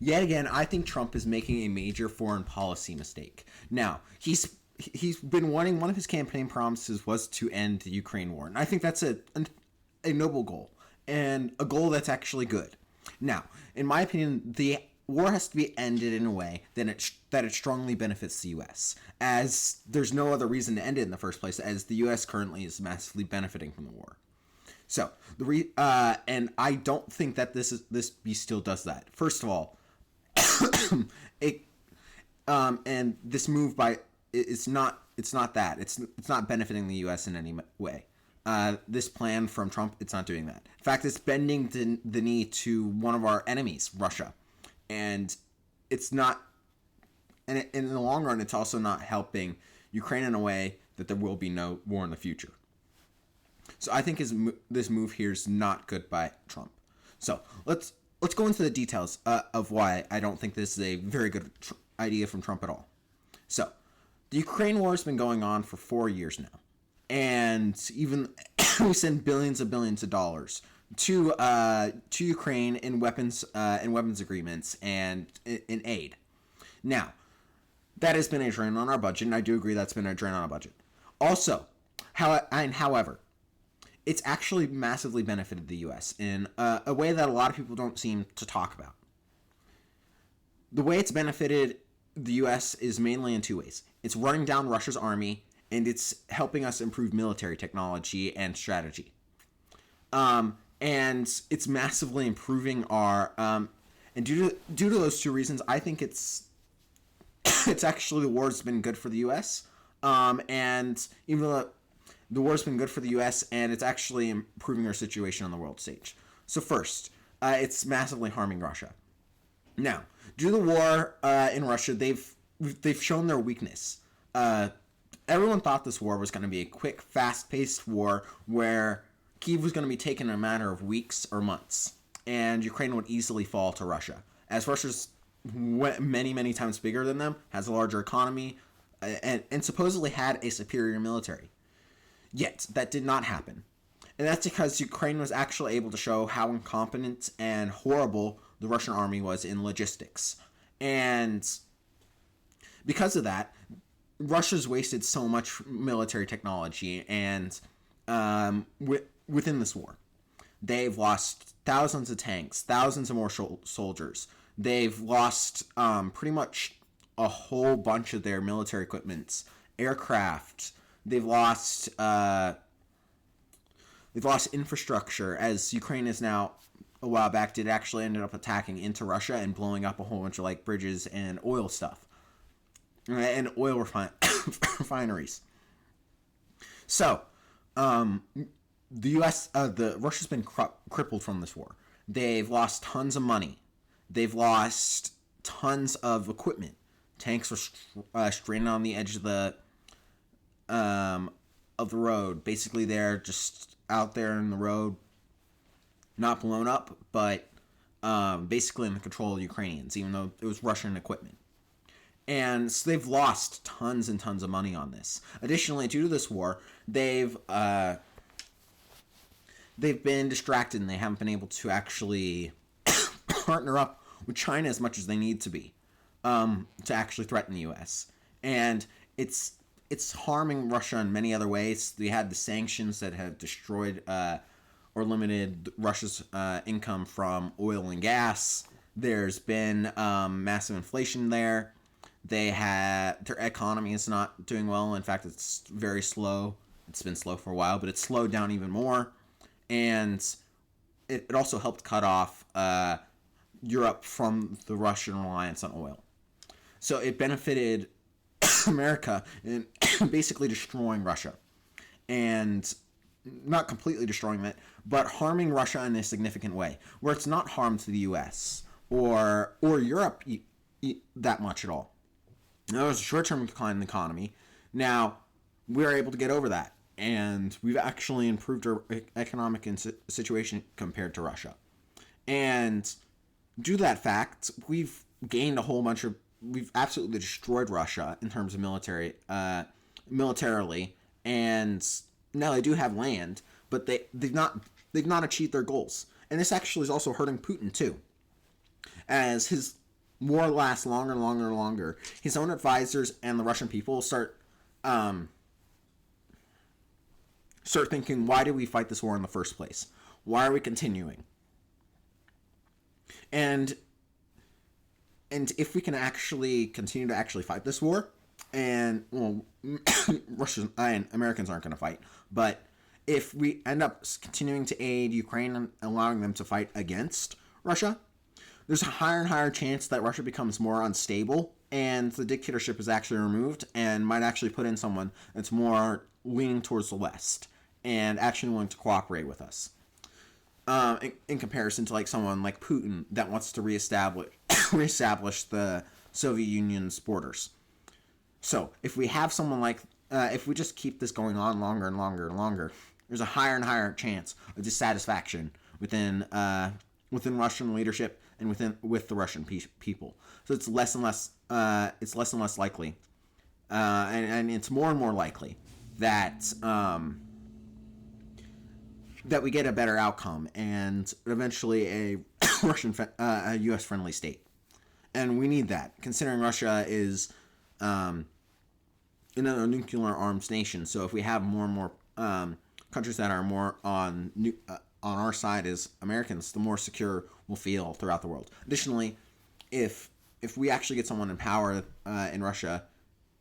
Yet again, I think Trump is making a major foreign policy mistake. Now, he's been wanting, one of his campaign promises was to end the Ukraine war, and I think that's a noble goal and a goal that's actually good. Now, in my opinion, the war has to be ended in a way that it strongly benefits the U.S., as there's no other reason to end it in the first place, as the U.S. currently is massively benefiting from the war. So and I don't think that this beast still does that. First of all, it and this move by it's not that it's not benefiting the U.S. in any way. This plan from Trump, it's not doing that. In fact, it's bending the knee to one of our enemies, Russia, and it's not. And in the long run, it's also not helping Ukraine in a way that there will be no war in the future. So I think this move here is not good by Trump. So let's go into the details of why I don't think this is a very good idea from Trump at all. So the Ukraine war has been going on for 4 years now, and even we send billions of dollars to Ukraine in weapons agreements and in aid. Now, that has been a drain on our budget, and I do agree that's been a drain on our budget. Also, however, it's actually massively benefited the U.S. in a way that a lot of people don't seem to talk about. The way it's benefited the U.S. is mainly in two ways. It's running down Russia's army, and it's helping us improve military technology and strategy. And it's massively improving our... and due to those two reasons, I think it's actually, the war's been good for the U.S. And even though the war's been good for the U.S., and it's actually improving our situation on the world stage. So first, it's massively harming Russia. Now, due to the war in Russia, they've shown their weakness. Everyone thought this war was going to be a quick, fast-paced war where Kyiv was going to be taken in a matter of weeks or months, and Ukraine would easily fall to Russia, as Russia's many, many times bigger than them, has a larger economy, and supposedly had a superior military. Yet, that did not happen. And that's because Ukraine was actually able to show how incompetent and horrible the Russian army was in logistics. And because of that, Russia's wasted so much military technology and within this war. They've lost thousands of tanks, thousands of more soldiers. They've lost pretty much a whole bunch of their military equipment, aircraft. They've lost infrastructure, as Ukraine is now, a while back, did actually ended up attacking into Russia and blowing up a whole bunch of bridges and oil stuff and oil refineries. So Russia's been crippled from this war. They've lost tons of money. They've lost tons of equipment. Tanks were stranded on the edge of the road. Basically, they're just out there in the road, not blown up, but basically in the control of the Ukrainians, even though it was Russian equipment. And so they've lost tons and tons of money on this. Additionally, due to this war, they've been distracted, and they haven't been able to actually partner up with China as much as they need to be to actually threaten the U.S. And it's harming Russia in many other ways. They had the sanctions that have destroyed or limited Russia's income from oil and gas. There's been massive inflation there. Their economy is not doing well. In fact, it's very slow. It's been slow for a while, but it's slowed down even more. And it also helped cut off Europe from the Russian reliance on oil. So it benefited America in basically destroying Russia. And not completely destroying it, but harming Russia in a significant way, where it's not harm to the U.S. or Europe that much at all. Now, there's a short-term decline in the economy. Now, we're able to get over that, and we've actually improved our economic situation compared to Russia. And due to that fact, we've gained a whole bunch of... We've absolutely destroyed Russia in terms of militarily, and now they do have land, but they've not achieved their goals. And this actually is also hurting Putin too, as war lasts longer and longer and longer, his own advisors and the Russian people start thinking, why did we fight this war in the first place? Why are we continuing? And if we can actually continue to actually fight this war, and well, Russians and Americans aren't going to fight, but if we end up continuing to aid Ukraine and allowing them to fight against Russia, there's a higher and higher chance that Russia becomes more unstable and the dictatorship is actually removed and might actually put in someone that's more leaning towards the West and actually willing to cooperate with us. In comparison to like someone like Putin that wants to reestablish the Soviet Union's borders. So if we have someone like, if we just keep this going on longer and longer and longer, there's a higher and higher chance of dissatisfaction within Russian leadership and with the Russian people. So it's less and less likely, and it's more and more likely that that we get a better outcome and eventually a a U.S. friendly state. And we need that, considering Russia is another nuclear arms nation. So if we have more and more countries that are more on our side as Americans, the more secure we'll feel throughout the world. Additionally, if we actually get someone in power in Russia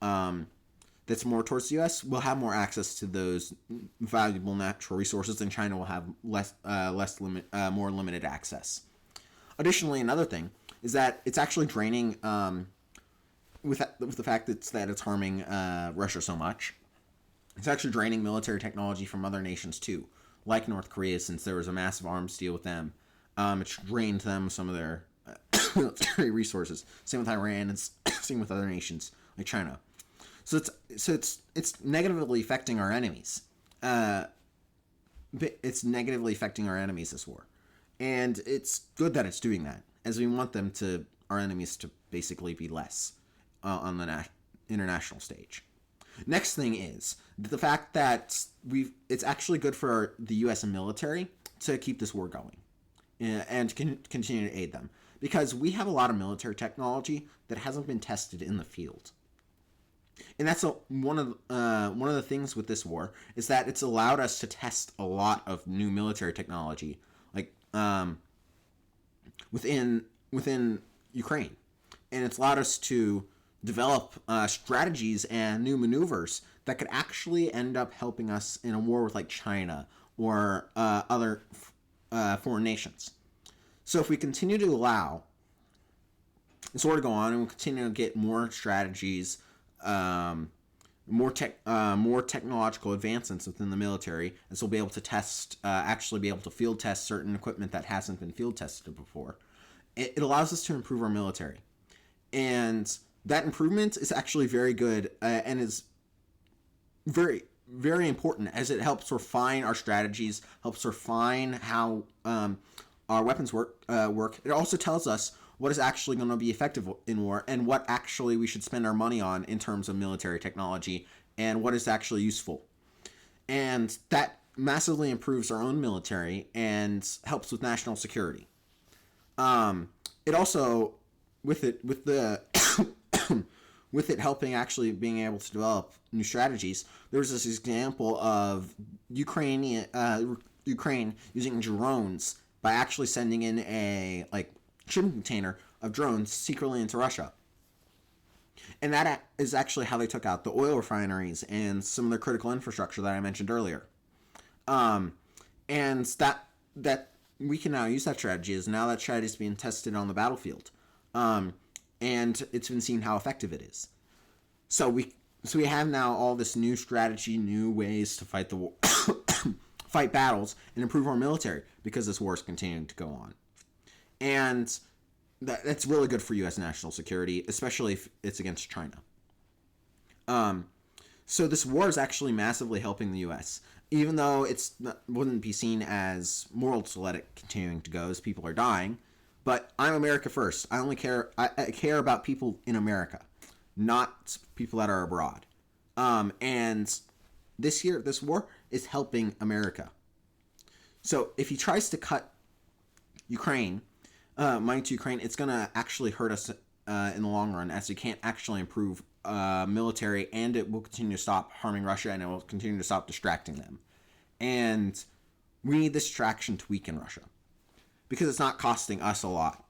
that's more towards the U.S., we'll have more access to those valuable natural resources, and China will have more limited access. Additionally, another thing is that it's actually draining, with the fact that it's harming Russia so much. It's actually draining military technology from other nations too, like North Korea, since there was a massive arms deal with them. It's drained them some of their military resources. Same with Iran, and same with other nations like China. So it's negatively affecting our enemies. It's negatively affecting our enemies, this war, and it's good that it's doing that, as we want our enemies to basically be less on the international stage. Next thing is the fact that it's actually good for the U.S. military to keep this war going and continue to aid them, because we have a lot of military technology that hasn't been tested in the field. And that's one of the things with this war is that it's allowed us to test a lot of new military technology, like within Ukraine, and it's allowed us to develop strategies and new maneuvers that could actually end up helping us in a war with like China or other foreign nations. So if we continue to allow this war to go on and we continue to get more strategies, more technological advancements within the military, and so we'll be able to actually be able to field test certain equipment that hasn't been field tested before. It allows us to improve our military, and that improvement is actually very good and is very, very important, as it helps refine our strategies, helps refine how our weapons work. It also tells us what is actually going to be effective in war and what actually we should spend our money on in terms of military technology and what is actually useful. And that massively improves our own military and helps with national security. It also, with it helping actually being able to develop new strategies, there was this example of Ukraine using drones by actually sending in a shipping container of drones secretly into Russia. And that is actually how they took out the oil refineries and some of their critical infrastructure that I mentioned earlier. And that we can now use that strategy, as now that strategy is being tested on the battlefield. And it's been seen how effective it is. So we have now all this new strategy, new ways to fight the war, fight battles, and improve our military, because this war is continuing to go on. And that's really good for U.S. national security, especially if it's against China. So this war is actually massively helping the U.S., even though wouldn't be seen as moral to let it continuing to go, as people are dying. But I'm America first. I care about people in America, not people that are abroad. And this war is helping America. So if he tries to cut money to Ukraine, it's going to actually hurt us in the long run, as it can't actually improve military, and it will continue to stop harming Russia, and it will continue to stop distracting them. And we need this distraction to weaken Russia, because it's not costing us a lot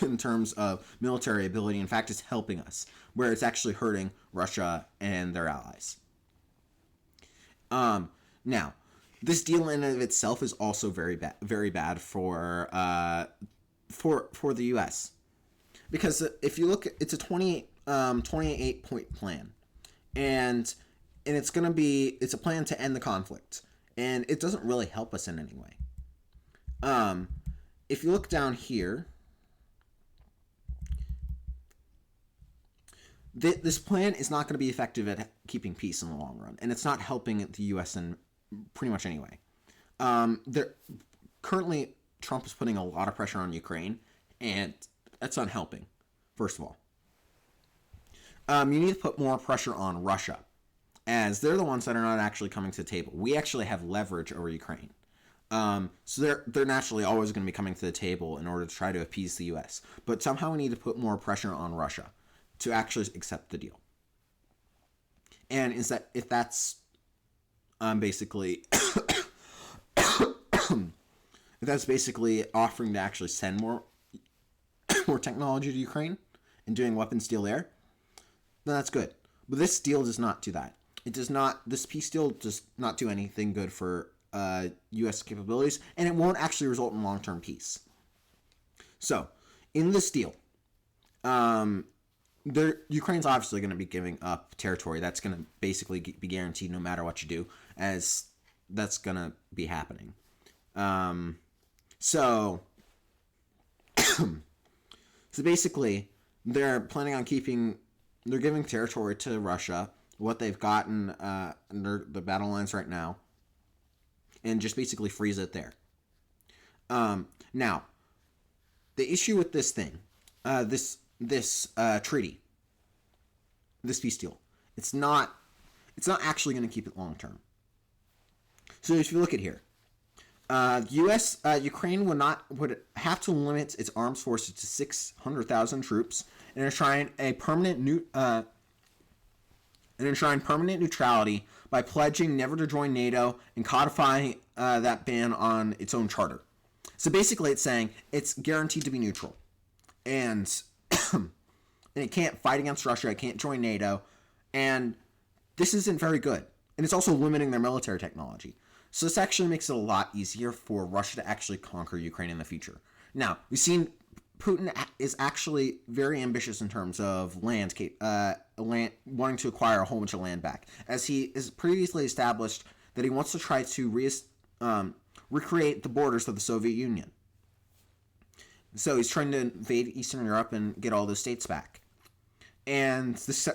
in terms of military ability. In fact, it's helping us, where it's actually hurting Russia and their allies. Now, this deal in and of itself is also very bad for the U.S. Because if you look, it's a 28 point plan, and it's a plan to end the conflict, and it doesn't really help us in any way. If you look down here, this plan is not going to be effective at keeping peace in the long run, and it's not helping the U.S. in pretty much any way. Currently, Trump is putting a lot of pressure on Ukraine, and that's not helping, first of all. You need to put more pressure on Russia, as they're the ones that are not actually coming to the table. We actually have leverage over Ukraine. So they're naturally always going to be coming to the table in order to try to appease the U.S. But somehow we need to put more pressure on Russia to actually accept the deal. And if that's basically if that's basically offering to actually send more technology to Ukraine and doing weapons deal there, then that's good. But this deal does not do that. This peace deal does not do anything good for U.S. capabilities, and it won't actually result in long-term peace. So, in this deal, Ukraine's obviously going to be giving up territory. That's going to basically be guaranteed no matter what you do, as that's going to be happening. So basically, they're planning on they're giving territory to Russia, what they've gotten under the battle lines right now, and just basically freeze it there. Now, the issue with this thing, this treaty, this peace deal, it's not actually going to keep it long term. So if you look at here, Ukraine would have to limit its armed forces to 600,000 troops and enshrine permanent neutrality by pledging never to join NATO and codifying that ban on its own charter. So basically, it's saying it's guaranteed to be neutral, and it can't fight against Russia, it can't join NATO, and this isn't very good. And it's also limiting their military technology. So this actually makes it a lot easier for Russia to actually conquer Ukraine in the future. Now, we've seen Putin is actually very ambitious in terms of land, wanting to acquire a whole bunch of land back, as he has previously established that he wants to try to recreate the borders of the Soviet Union. So he's trying to invade Eastern Europe and get all those states back. And this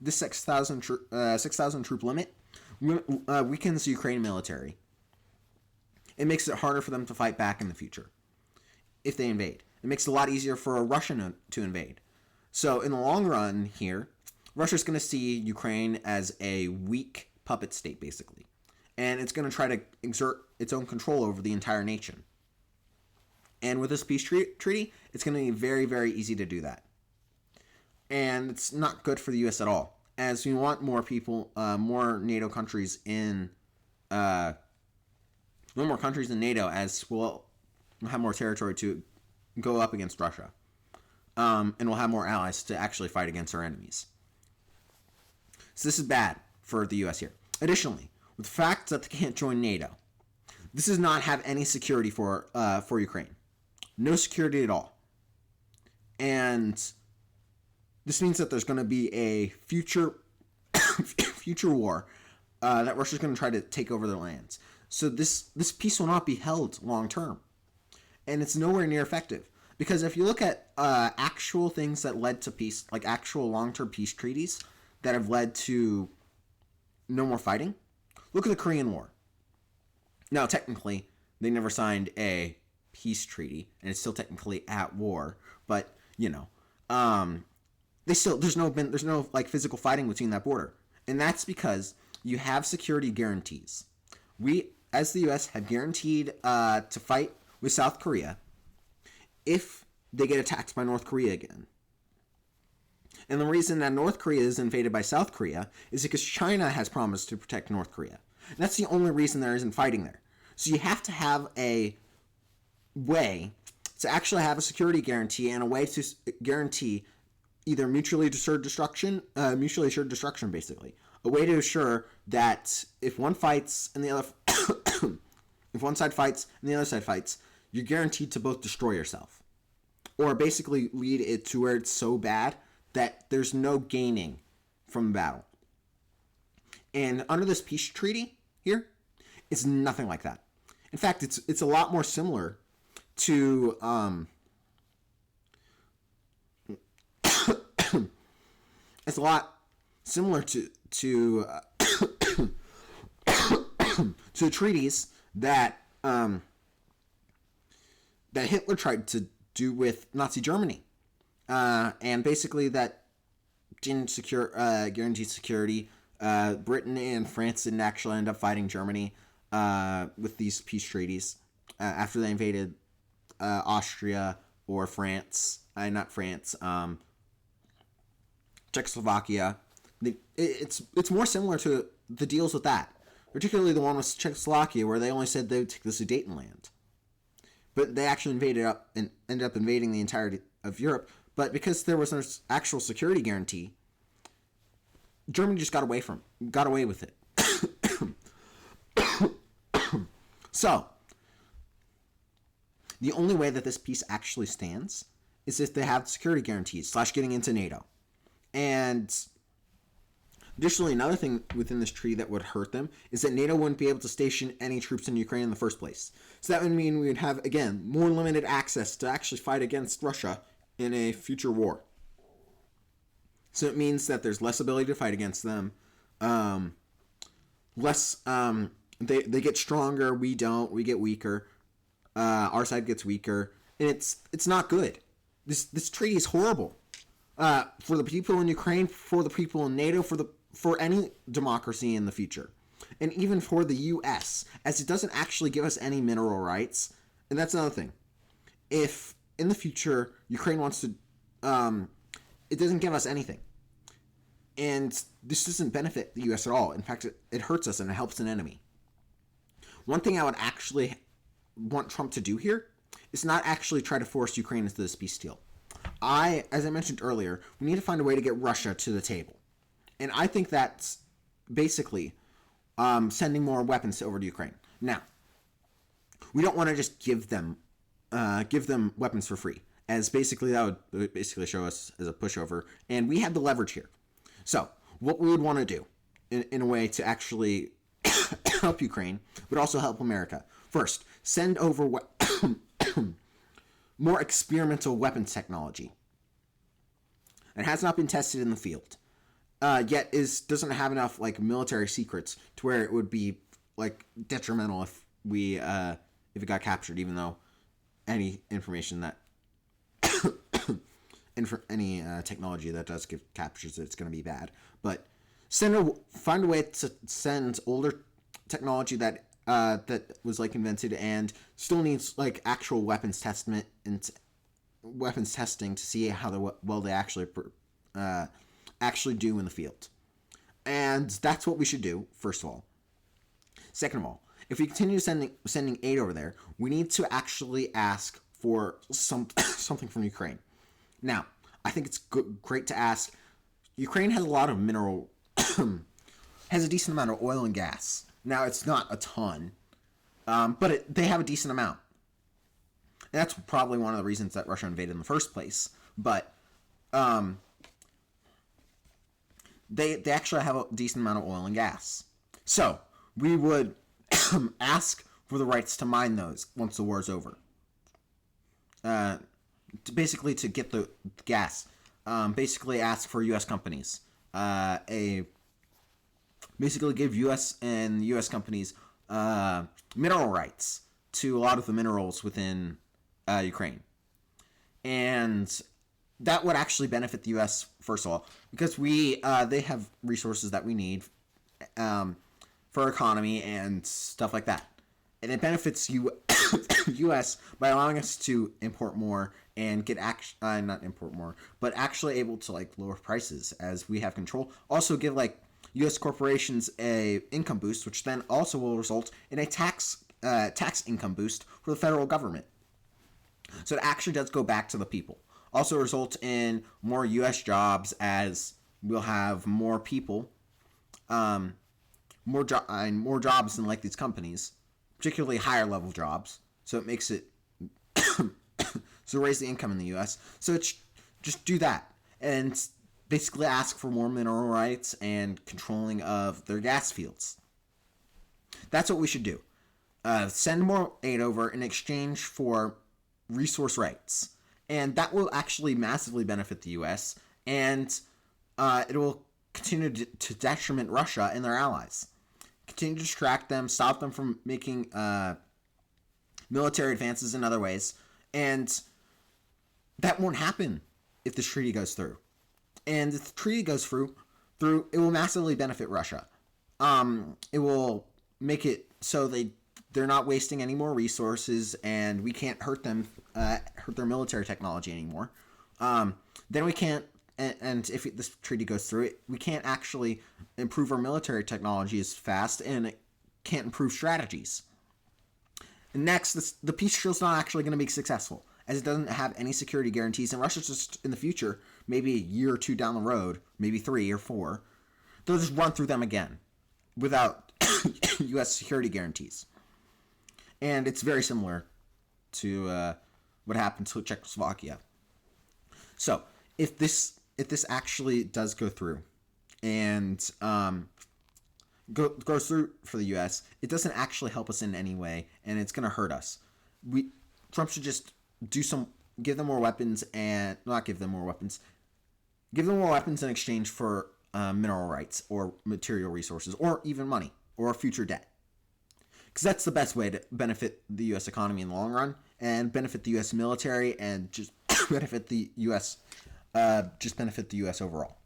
6,000 troop limit weakens the Ukraine military. It makes it harder for them to fight back in the future if they invade. It makes it a lot easier for a Russian to invade. So in the long run here, Russia's going to see Ukraine as a weak puppet state, basically. And it's going to try to exert its own control over the entire nation. And with this peace treaty, it's going to be very, very easy to do that. And it's not good for the U.S. at all, as we want more people, more NATO countries in, no more countries in NATO, as we'll have more territory to go up against Russia. And we'll have more allies to actually fight against our enemies. So this is bad for the U.S. here. Additionally, with the fact that they can't join NATO, this does not have any security for Ukraine. No security at all. And this means that there's going to be a future war that Russia's going to try to take over their lands. So this peace will not be held long term. And it's nowhere near effective. Because if you look at actual things that led to peace, like actual long-term peace treaties that have led to no more fighting, look at the Korean War. Now, technically, they never signed a peace treaty, and it's still technically at war. But there's no like physical fighting between that border, and that's because you have security guarantees. We, as the U.S., have guaranteed to fight with South Korea if they get attacked by North Korea again. And the reason that North Korea is invaded by South Korea is because China has promised to protect North Korea. And that's the only reason there isn't fighting there. So you have to have a way to actually have a security guarantee and a way to guarantee either mutually assured destruction, basically. A way to assure that if one fights and the other, if one side fights and the other side fights, you're guaranteed to both destroy yourself. Or basically lead it to where it's so bad that there's no gaining from the battle. And under this peace treaty here, it's nothing like that. In fact, it's a lot more similar to it's a lot similar to to treaties that that Hitler tried to do with Nazi Germany, and basically that didn't guarantee security. Britain and France didn't actually end up fighting Germany with these peace treaties after they invaded Austria or France. Not France. Czechoslovakia. It's more similar to the deals with that, particularly the one with Czechoslovakia, where they only said they would take the Sudetenland, but they actually ended up invading the entirety of Europe. But because there was an actual security guarantee, Germany just got away with it. So, the only way that this peace actually stands is if they have security guarantees / getting into NATO. And additionally, another thing within this treaty that would hurt them is that NATO wouldn't be able to station any troops in Ukraine in the first place. So that would mean we would have, again, more limited access to actually fight against Russia in a future war. So it means that there's less ability to fight against them. They get stronger, we don't. We get weaker. Our side gets weaker, and it's not good. This treaty is horrible for the people in Ukraine, for the people in NATO, for any democracy in the future, and even for the U.S., as it doesn't actually give us any mineral rights. And that's another thing. If in the future Ukraine wants to, it doesn't give us anything. And this doesn't benefit the U.S. at all. In fact, it hurts us and it helps an enemy. One thing I would actually want Trump to do here is not actually try to force Ukraine into this peace deal. As I mentioned earlier, we need to find a way to get Russia to the table. And I think that's basically sending more weapons over to Ukraine. Now, we don't want to just give them weapons for free, as basically that would basically show us as a pushover. And we have the leverage here. So what we would want to do in a way to actually help Ukraine, but also help America. First, send over more experimental weapons technology. It has not been tested in the field, yet doesn't have enough military secrets to where it would be detrimental if it got captured. Even though any information that any technology that does get captures it's going to be bad, but find a way to send older technology that was invented and still needs actual weapons testing to see how well they actually do in the field. And that's what we should do, first of all. Second of all, if we continue sending aid over there, we need to actually ask for something from Ukraine. Now, I think it's great to ask. Ukraine has a lot of has a decent amount of oil and gas. Now, it's not a ton, but they have a decent amount. And that's probably one of the reasons that Russia invaded in the first place. But they actually have a decent amount of oil and gas. So we would ask for the rights to mine those once the war is over. Basically, to get the gas. Basically, ask for U.S. companies. Basically, give U.S. companies mineral rights to a lot of the minerals within Ukraine. And that would actually benefit the U.S., first of all, because they have resources that we need for our economy and stuff like that. And it benefits U.S. by allowing us to import more and get not import more, but actually able to like lower prices as we have control. Also give like U.S. corporations a income boost, which then also will result in a tax income boost for the federal government. So it actually does go back to the people. Also result in more U.S. jobs as we'll have more people, more jobs in like these companies, particularly higher level jobs. So it makes it so raise the income in the U.S. So it's just do that and basically ask for more mineral rights and controlling of their gas fields. That's what we should do. Send more aid over in exchange for resource rights. And that will actually massively benefit the U.S. And it will continue to detriment Russia and their allies. Continue to distract them, stop them from making military advances in other ways. And that won't happen if this treaty goes through. And if the treaty goes through, it will massively benefit Russia. It will make it so they're not wasting any more resources, and we can't hurt their military technology anymore. Then we can't, and if this treaty goes through, we can't actually improve our military technology as fast, and it can't improve strategies. And next, the peace deal is not actually going to be successful, as it doesn't have any security guarantees, and Russia's just in the future, maybe a year or two down the road, maybe 3 or 4, they'll just run through them again without U.S. security guarantees. And it's very similar to what happened to Czechoslovakia. So if this actually does go through and goes through for the U.S., it doesn't actually help us in any way, and it's going to hurt us. Trump should just give them more weapons, and not give them more weapons. Give them more weapons in exchange for mineral rights or material resources, or even money, or future debt. Because that's the best way to benefit the U.S. economy in the long run, and benefit the U.S. military, and just benefit the U.S. Overall.